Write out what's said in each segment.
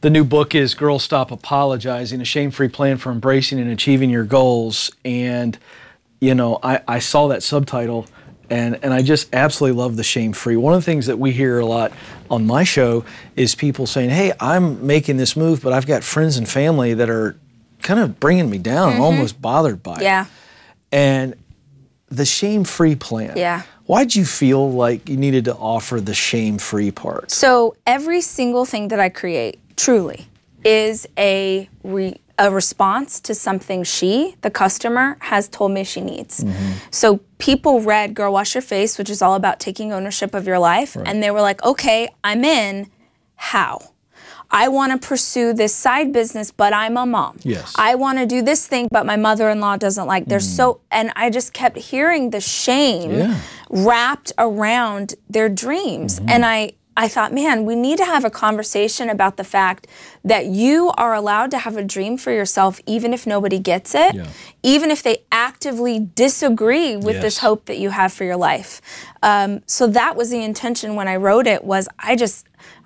The new book is Girl Stop Apologizing, a shame-free plan for embracing and achieving your goals. And, you know, I saw that subtitle and I just absolutely love the shame-free. One of the things that we hear a lot on my show is people saying, hey, I'm making this move, but I've got friends and family that are kind of bringing me down. I'm almost bothered by it. And the shame-free plan. Why'd you feel like you needed to offer the shame-free part? So every single thing that I create, truly, is a response to something the customer, has told me she needs. So people read Girl Wash Your Face, which is all about taking ownership of your life, and they were like, okay, I'm in. How? I want to pursue this side business, but I'm a mom. I want to do this thing, but my mother-in-law doesn't like. And I just kept hearing the shame wrapped around their dreams. And I thought, man, we need to have a conversation about the fact that you are allowed to have a dream for yourself even if nobody gets it, even if they actively disagree with this hope that you have for your life. So that was the intention when I wrote it, was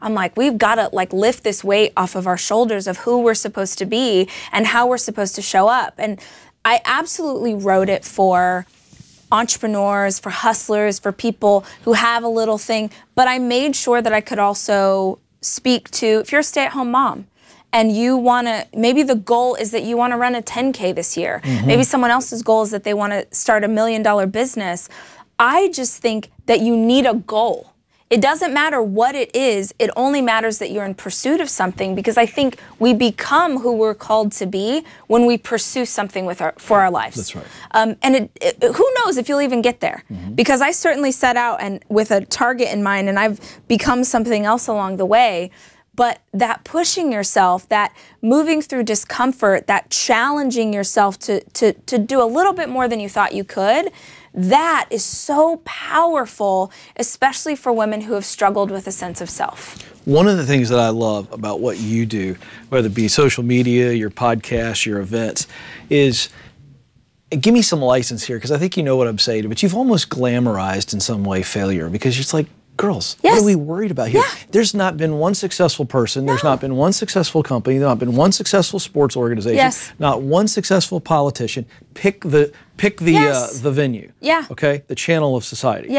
I'm like, we've got to like lift this weight off of our shoulders of who we're supposed to be and how we're supposed to show up. And I absolutely wrote it for entrepreneurs, for hustlers, for people who have a little thing, but I made sure that I could also speak to, if you're a stay-at-home mom and you want to, maybe the goal is that you want to run a 10K this year. Maybe someone else's goal is that they want to start $1 million business. I just think that you need a goal. It doesn't matter what it is, it only matters that you're in pursuit of something, because I think we become who we're called to be when we pursue something for our lives. That's right. And who knows if you'll even get there? Because I certainly set out and with a target in mind, and I've become something else along the way. But that pushing yourself, that moving through discomfort, that challenging yourself to do a little bit more than you thought you could, that is so powerful, especially for women who have struggled with a sense of self. One of the things that I love about what you do, whether it be social media, your podcast, your events, is, and give me some license here, because I think you know what I'm saying, but you've almost glamorized in some way failure, because it's like, girls, what are we worried about here? There's not been one successful person, there's not been one successful company, there's not been one successful sports organization, not one successful politician. Pick the venue, okay? The channel of society.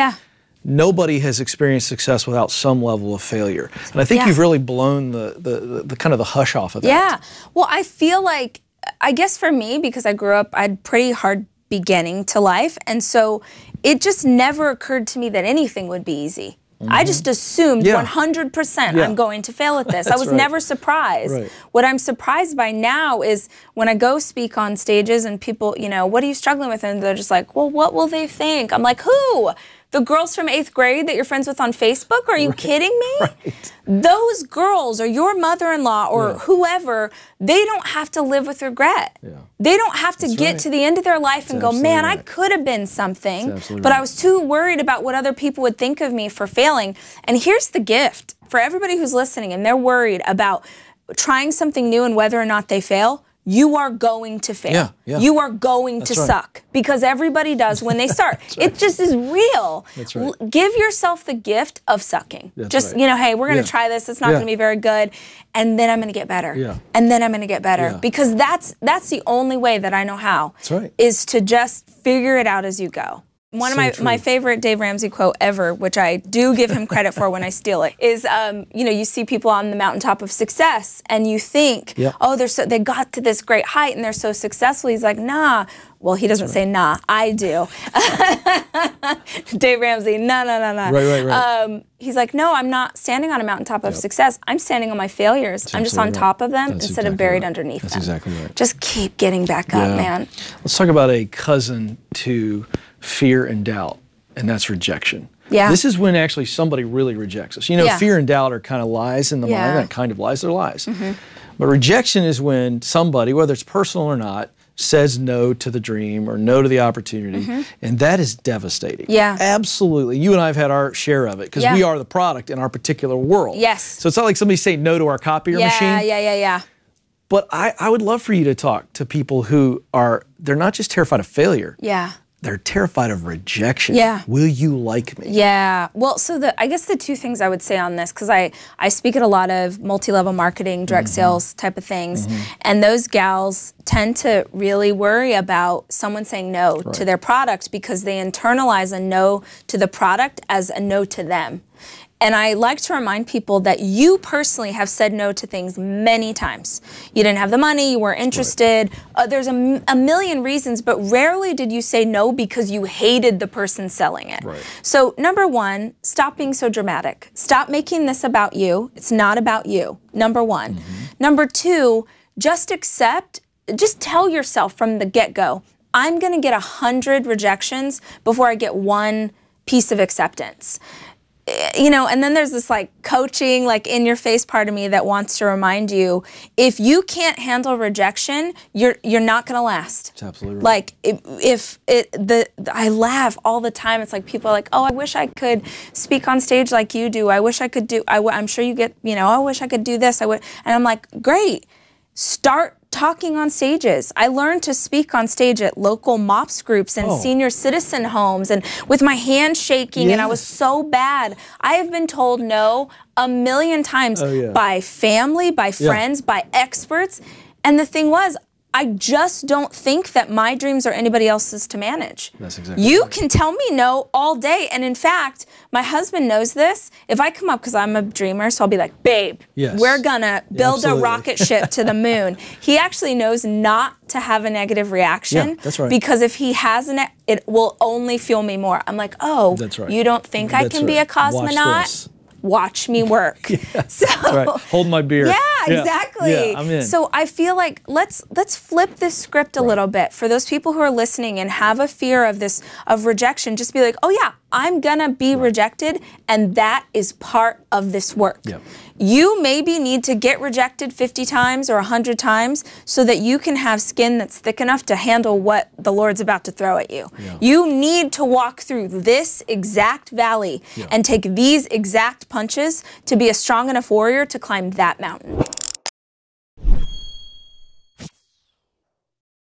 Nobody has experienced success without some level of failure. And I think you've really blown the kind of the hush off of that. Well, I feel like, I guess for me, because I grew up, I had pretty hard beginning to life, and so it just never occurred to me that anything would be easy. I just assumed 100% I'm going to fail at this. I was never surprised. What I'm surprised by now is when I go speak on stages and people, you know, what are you struggling with? And they're just like, well, what will they think? I'm like, who? The girls from 8th grade that you're friends with on Facebook? Are you kidding me? Those girls or your mother-in-law or whoever, they don't have to live with regret. They don't have to get to the end of their life and go, man, I could have been something, but I was too worried about what other people would think of me for failing. And here's the gift for everybody who's listening and they're worried about trying something new and whether or not they fail. You are going to fail. You are going to suck, because everybody does when they start. It just is real. Give yourself the gift of sucking. You know, hey, we're going to try this. It's not going to be very good. And then I'm going to get better. And then I'm going to get better. Because that's the only way that I know how, is to just figure it out as you go. One of my favorite Dave Ramsey quote ever, which I do give him credit for when I steal it, is, you know, you see people on the mountaintop of success and you think, oh, they got to this great height and they're so successful. He's like, nah. Well, he doesn't say nah, I do. Dave Ramsey, nah. He's like, no, I'm not standing on a mountaintop of success. I'm standing on my failures. I'm just on top of them instead of buried underneath them. That's exactly right. Just keep getting back up, man. Let's talk about a cousin to fear and doubt, and that's rejection. This is when actually somebody really rejects us. You know, fear and doubt are kind of lies in the mind. They're not kind of lies, they're lies. But rejection is when somebody, whether it's personal or not, says no to the dream or no to the opportunity, and that is devastating. Absolutely. You and I have had our share of it, because we are the product in our particular world. So it's not like somebody saying no to our copier machine. But I would love for you to talk to people who are, they're not just terrified of failure. they're terrified of rejection. Yeah. Will you like me? Yeah. Well, so I guess the two things I would say on this, because I speak at a lot of multi-level marketing, direct sales type of things, and those gals tend to really worry about someone saying no to their product because they internalize a no to the product as a no to them. And I like to remind people that you personally have said no to things many times. You didn't have the money, you weren't interested. There's a million reasons, but rarely did you say no because you hated the person selling it. So number one, stop being so dramatic. Stop making this about you. It's not about you, number one. Number two, just tell yourself from the get-go, I'm gonna get 100 rejections before I get one piece of acceptance. You know, and then there's this like coaching, like in your face part of me that wants to remind you, if you can't handle rejection, you're not gonna last. That's absolutely right. Like I laugh all the time. It's like people are like, oh, I wish I could speak on stage like you do. I wish I could do. I'm sure you get, you know, I wish I could do this. And I'm like, great. Start talking on stages. I learned to speak on stage at local MOPS groups and senior citizen homes and with my hand shaking and I was so bad. I have been told no a million times by family, by friends, by experts. And the thing was, I just don't think that my dreams are anybody else's to manage. That's exactly You right. can tell me no all day. And in fact, my husband knows this. If I come up, because I'm a dreamer, so I'll be like, babe, we're gonna build a rocket ship to the moon. He actually knows not to have a negative reaction. Yeah, that's right. Because if he has it will only fuel me more. I'm like, oh, that's right. You don't think I can be a cosmonaut? Watch me work. So, that's right. Hold my beer. Yeah, exactly. Yeah, I'm in. So I feel like let's flip this script a little bit for those people who are listening and have a fear of rejection. Just be like, oh yeah, I'm gonna be rejected, and that is part of this work. You maybe need to get rejected 50 times or 100 times so that you can have skin that's thick enough to handle what the Lord's about to throw at you. You need to walk through this exact valley and take these exact punches to be a strong enough warrior to climb that mountain.